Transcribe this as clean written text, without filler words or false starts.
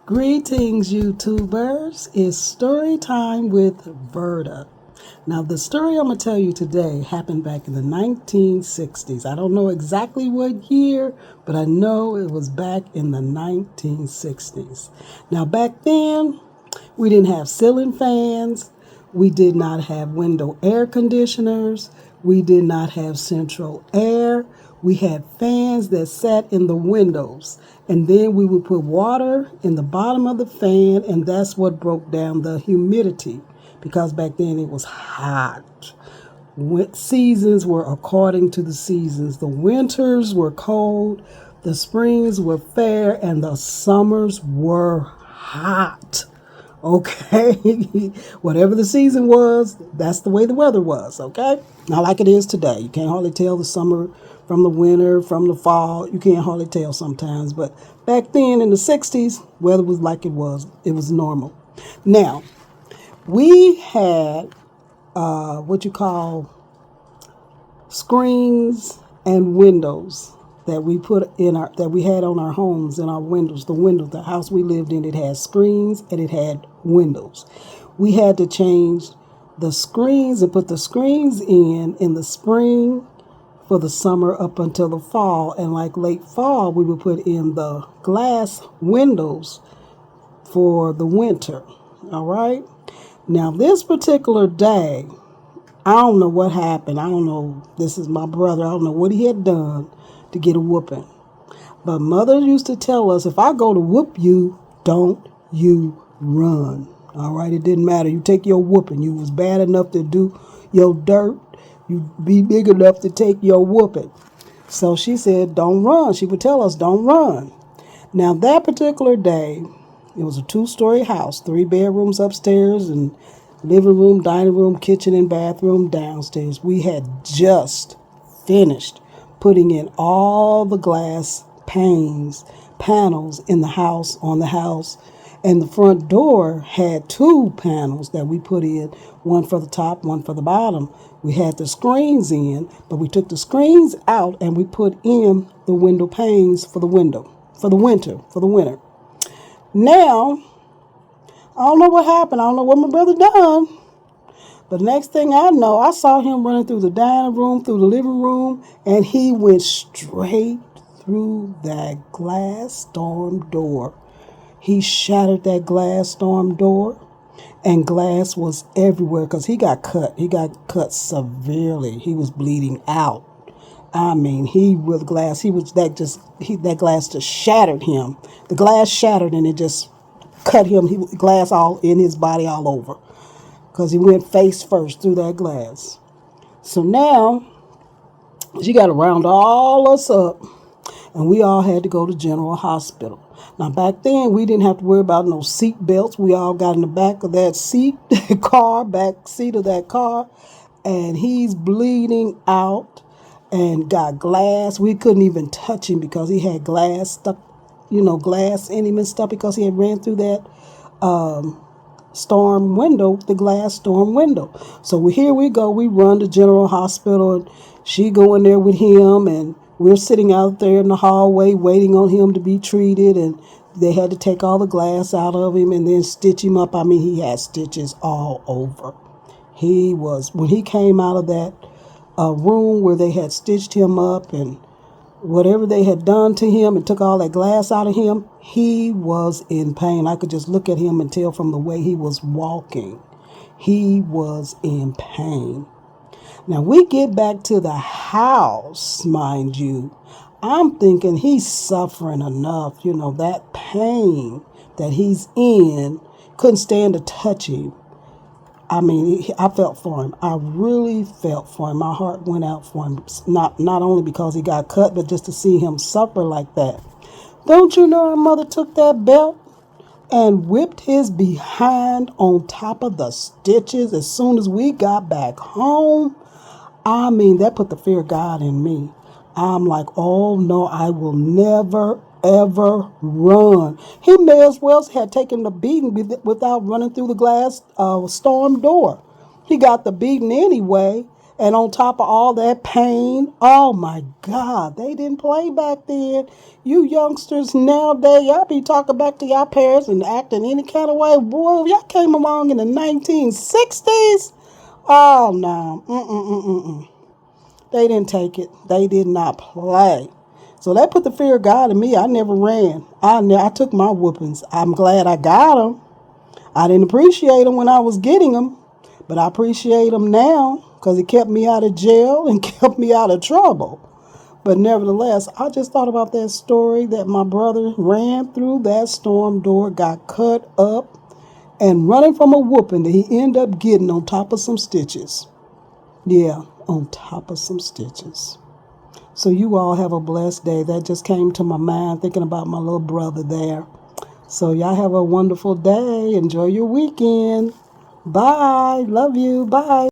Greetings, YouTubers. It's story time with Verda. Now, the story I'm going to tell you today happened back in the 1960s. I don't know exactly what year, but I know it was back in the 1960s. Now, back then, we didn't have ceiling fans. We did not have window air conditioners. We did not have central air. We had fans that sat in the windows. And then we would put water in the bottom of the fan, and that's what broke down the humidity because back then it was hot. Seasons were according to the seasons. The winters were cold, the springs were fair, and the summers were hot. Okay, whatever the season was, that's the way the weather was. Okay, not like it is today. You can't hardly tell the summer from the winter, from the fall. You can't hardly tell sometimes. But back then in the 60s, weather was like it was. It was normal. Now, we had what you call screens and windows that we put in our that we had on our homes and our windows. The house we lived in, it had screens and it had windows. We had to change the screens and put the screens in the spring for the summer up until the fall, and like late fall we would put in the glass windows for the winter. All right. Now this particular day, I don't know what happened. I don't know. This is my brother. I don't know what he had done to get a whooping. But mother used to tell us, if I go to whoop you, don't you run. All right? It didn't matter. You take your whooping. You was bad enough to do your dirt. You be big enough to take your whooping. So she said, don't run. She would tell us, don't run. Now, that particular day, it was a 2-story house, 3 bedrooms upstairs and living room, dining room, kitchen, and bathroom downstairs. We had just finished putting in all the glass panels in the house, on the house. And the front door had 2 panels that we put in, one for the top, one for the bottom. We had the screens in, but we took the screens out and we put in the window panes for the winter. Now, I don't know what happened. I don't know what my brother done. But next thing I know, I saw him running through the dining room, through the living room, and he went straight through that glass storm door. He shattered that glass storm door, and glass was everywhere because he got cut. He got cut severely. He was bleeding out. I mean, that glass just shattered him. The glass shattered and it just cut him. Glass all in his body all over because he went face first through that glass. So now she got to round all us up, and we all had to go to General Hospital. Now, back then, we didn't have to worry about no seat belts. We all got in the back of that back seat of that car, and he's bleeding out and got glass. We couldn't even touch him because he had glass stuck, glass in him and stuff because he had ran through that storm window, the glass storm window. So here we go. We run to General Hospital, and she go in there with him, and we're sitting out there in the hallway waiting on him to be treated, and they had to take all the glass out of him and then stitch him up. I mean, he had stitches all over. When he came out of that room where they had stitched him up and whatever they had done to him and took all that glass out of him, he was in pain. I could just look at him and tell from the way he was walking. He was in pain. Now, we get back to the house, mind you. I'm thinking he's suffering enough, that pain that he's in, couldn't stand to touch him. I mean, I felt for him. I really felt for him. My heart went out for him, not only because he got cut, but just to see him suffer like that. Don't you know our mother took that belt and whipped his behind on top of the stitches as soon as we got back home? I mean, that put the fear of God in me. I'm like, oh no, I will never, ever run. He may as well had taken the beating without running through the glass storm door. He got the beating anyway. And on top of all that pain, oh my God, they didn't play back then. You youngsters nowadays, y'all be talking back to y'all parents and acting any kind of way. Boy, if y'all came along in the 1960s, oh no, they didn't take it. They did not play. So that put the fear of God in me. I never ran. I took my whoopings. I'm glad I got them. I didn't appreciate them when I was getting them, but I appreciate them now because it kept me out of jail and kept me out of trouble. But nevertheless, I just thought about that story that my brother ran through that storm door, got cut up, and running from a whooping that he ended up getting on top of some stitches. Yeah, on top of some stitches. So you all have a blessed day. That just came to my mind thinking about my little brother there. So y'all have a wonderful day. Enjoy your weekend. Bye. Love you. Bye.